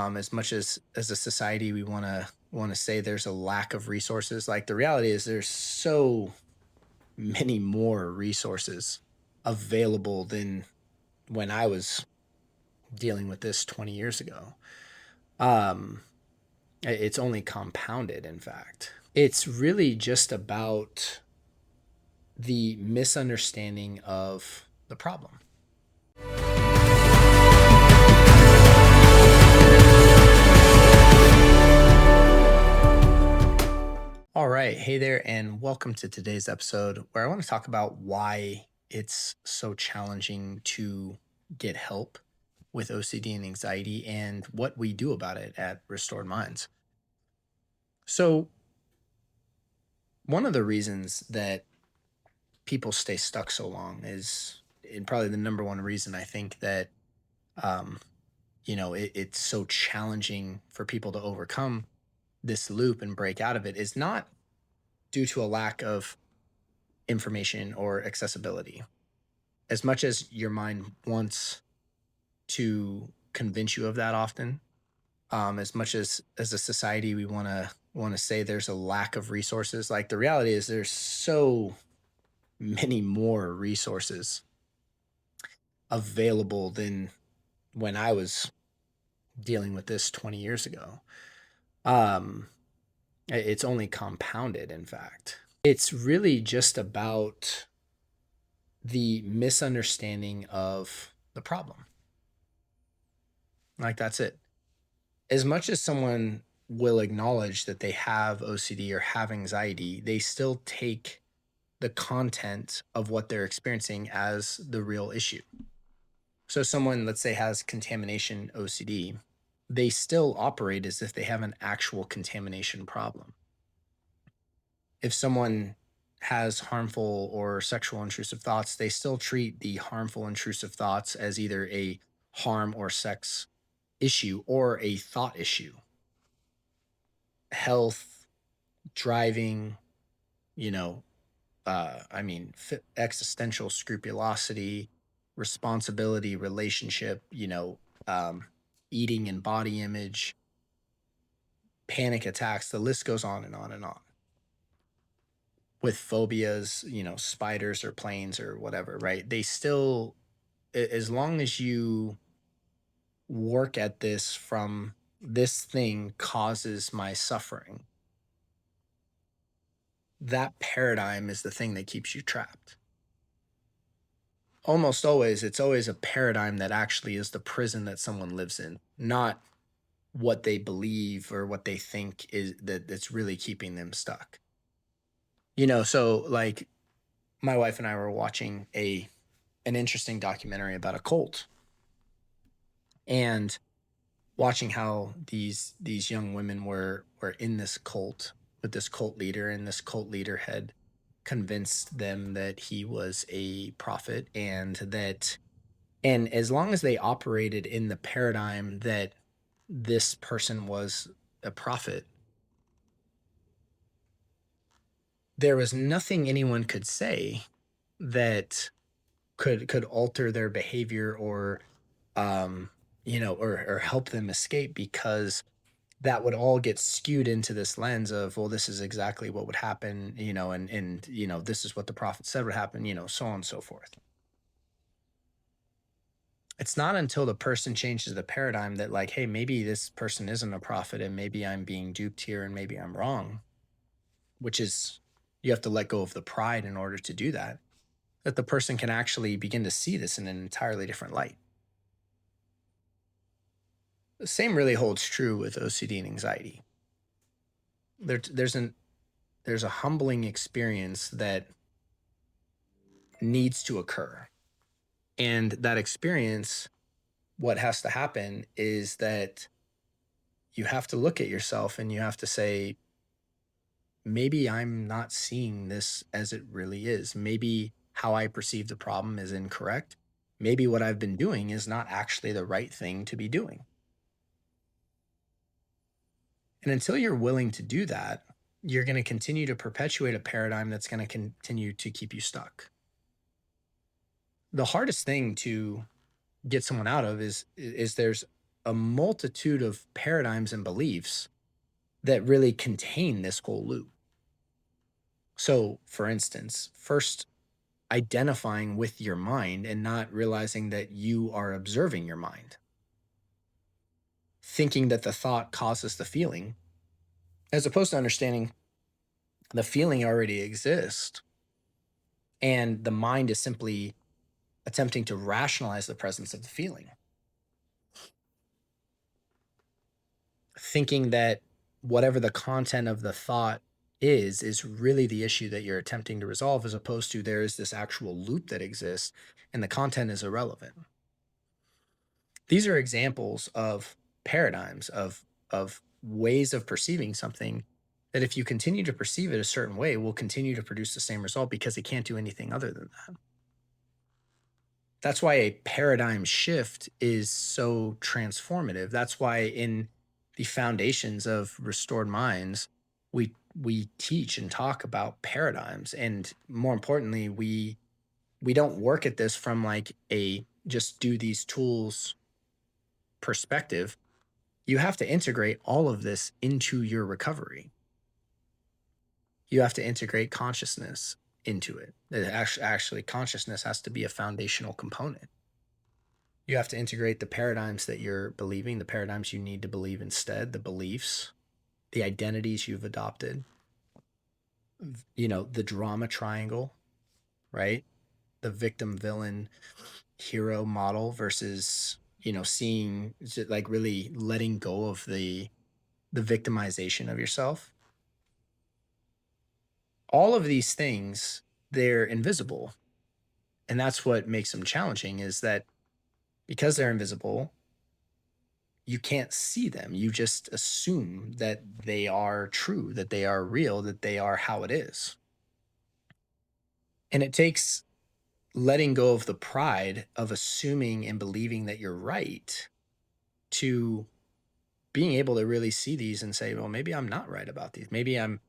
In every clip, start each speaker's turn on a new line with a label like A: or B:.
A: As much as a society, we want to say there's a lack of resources. Like the reality is, there's so many more resources available than when I was dealing with this 20 years ago. Um, it's only compounded, in fact. It's really just about the misunderstanding of the problem. All right. Hey there, and welcome to today's episode where I want to talk about why it's so challenging to get help with OCD and anxiety and what we do about it at Restored Minds. So, one of the reasons that people stay stuck so long is, and probably the number one reason I think that, um, it's so challenging for people to overcome this loop and break out of it is not due to a lack of information or accessibility. As much as your mind wants to convince you of that often, as much as a society, we want to say there's a lack of resources. Like the reality is, there's so many more resources available than when I was dealing with this 20 years ago. Um, it's only compounded, in fact. It's really just about the misunderstanding of the problem. Like that's it. As much as someone will acknowledge that they have OCD or have anxiety, they still take the content of what they're experiencing as the real issue. So, someone, let's say, has contamination OCD, they still operate as if they have an actual contamination problem. If someone has harmful or sexual intrusive thoughts, they still treat the harmful intrusive thoughts as either a harm or sex issue or a thought issue. Health, driving, you know, existential scrupulosity, responsibility, relationship, um, eating and body image, panic attacks, the list goes on and on and on. With phobias, spiders or planes or whatever, right? They still, as long as you work at this from this thing causes my suffering, that paradigm is the thing that keeps you trapped. Almost always, it's always a paradigm that actually is the prison that someone lives in, not what they believe or what they think is that's really keeping them stuck. So like my wife and I were watching an interesting documentary about a cult and watching how these young women were in this cult with this cult leader, and this cult leader had convinced them that he was a prophet, and as long as they operated in the paradigm that this person was a prophet, there was nothing anyone could say that could alter their behavior or or help them escape, because that would all get skewed into this lens of, well, this is exactly what would happen, and this is what the prophet said would happen, so on and so forth. It's not until the person changes the paradigm that, like, hey, maybe this person isn't a prophet and maybe I'm being duped here and maybe I'm wrong, which is, you have to let go of the pride in order to do that, that the person can actually begin to see this in an entirely different light. The same really holds true with OCD and anxiety. There's a humbling experience that needs to occur. And that experience, what has to happen is that you have to look at yourself and you have to say, maybe I'm not seeing this as it really is. Maybe how I perceive the problem is incorrect. Maybe what I've been doing is not actually the right thing to be doing. And until you're willing to do that, you're going to continue to perpetuate a paradigm that's going to continue to keep you stuck. The hardest thing to get someone out of is there's a multitude of paradigms and beliefs that really contain this whole loop. So, for instance, first identifying with your mind and not realizing that you are observing your mind, thinking that the thought causes the feeling, as opposed to understanding the feeling already exists and the mind is simply attempting to rationalize the presence of the feeling, thinking that whatever the content of the thought is really the issue that you're attempting to resolve, as opposed to there is this actual loop that exists and the content is irrelevant. These are examples of paradigms of ways of perceiving something that if you continue to perceive it a certain way will continue to produce the same result because it can't do anything other than that. That's why a paradigm shift is so transformative. That's why in the foundations of restored minds, we teach and talk about paradigms. And more importantly, we don't work at this from like a just do these tools perspective. You have to integrate all of this into your recovery. You have to integrate consciousness into it. Actually, consciousness has to be a foundational component. You have to integrate the paradigms that you're believing, the paradigms you need to believe instead, the beliefs, the identities you've adopted, the drama triangle, right? The victim, villain, hero model versus, seeing like really letting go of the victimization of yourself. All of these things, they're invisible. And that's what makes them challenging is that because they're invisible, you can't see them. You just assume that they are true, that they are real, that they are how it is. And it takes letting go of the pride of assuming and believing that you're right to being able to really see these and say, well, maybe I'm not right about these. Maybe I'm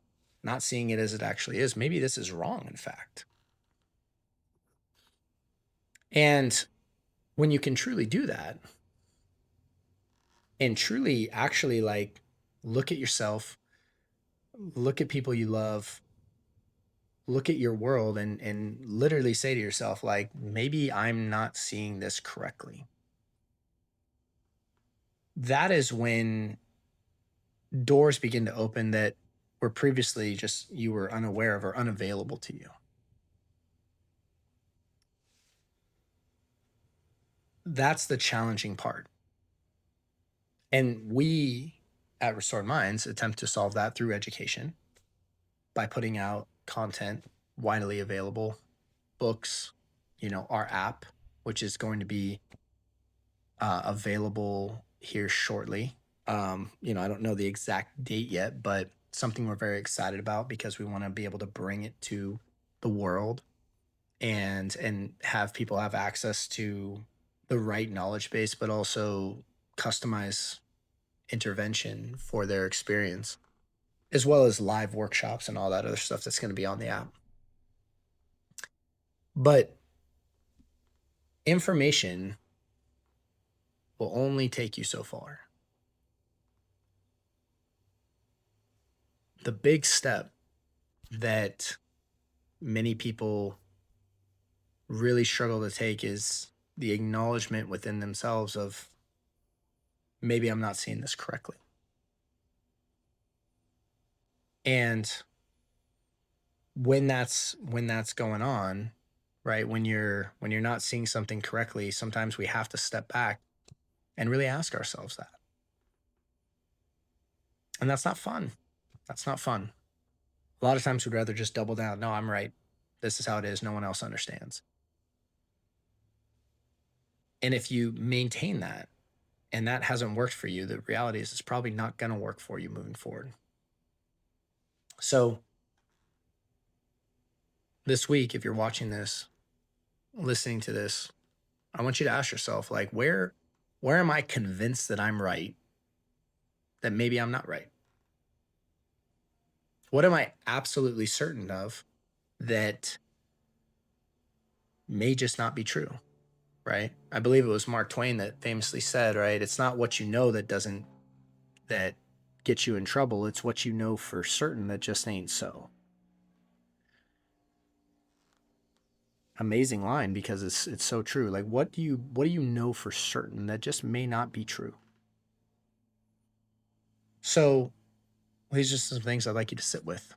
A: not seeing it as it actually is. Maybe this is wrong, in fact. And when you can truly do that and truly actually like look at yourself, look at people you love, look at your world and literally say to yourself like maybe I'm not seeing this correctly. That is when doors begin to open that were previously just you were unaware of or unavailable to you. That's the challenging part. And we at Restored Minds attempt to solve that through education by putting out content widely available, books, our app, which is going to be available here shortly. I don't know the exact date yet, but something we're very excited about because we want to be able to bring it to the world and have people have access to the right knowledge base, but also customize intervention for their experience, as well as live workshops and all that other stuff that's going to be on the app. But information will only take you so far. The big step that many people really struggle to take is the acknowledgement within themselves of maybe I'm not seeing this correctly. And when that's going on, right? When you're not seeing something correctly, sometimes we have to step back and really ask ourselves that. And that's not fun. That's not fun. A lot of times we'd rather just double down. No, I'm right. This is how it is. No one else understands. And if you maintain that and that hasn't worked for you, the reality is it's probably not going to work for you moving forward. So this week, if you're watching this, listening to this, I want you to ask yourself, like, where am I convinced that I'm right, that maybe I'm not right? What am I absolutely certain of that may just not be true? right? I believe it was Mark Twain that famously said, right, it's not what you know that gets you in trouble, it's what you know for certain that just ain't so. Amazing line, because it's so true. Like, what do you know for certain that just may not be true? So these are just some things I'd like you to sit with.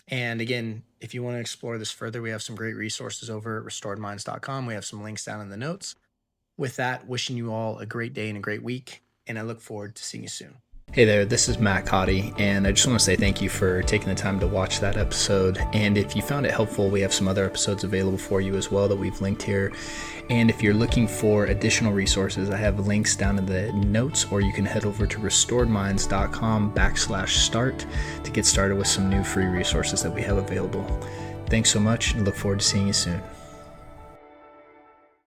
A: And again, if you want to explore this further, we have some great resources over at restoredminds.com. We have some links down in the notes. With that, wishing you all a great day and a great week, and I look forward to seeing you soon. Hey there, this is Matt Codde, and I just want to say thank you for taking the time to watch that episode. And if you found it helpful, we have some other episodes available for you as well that we've linked here. And if you're looking for additional resources, I have links down in the notes, or you can head over to restoredminds.com/start to get started with some new free resources that we have available. Thanks so much, and look forward to seeing you soon.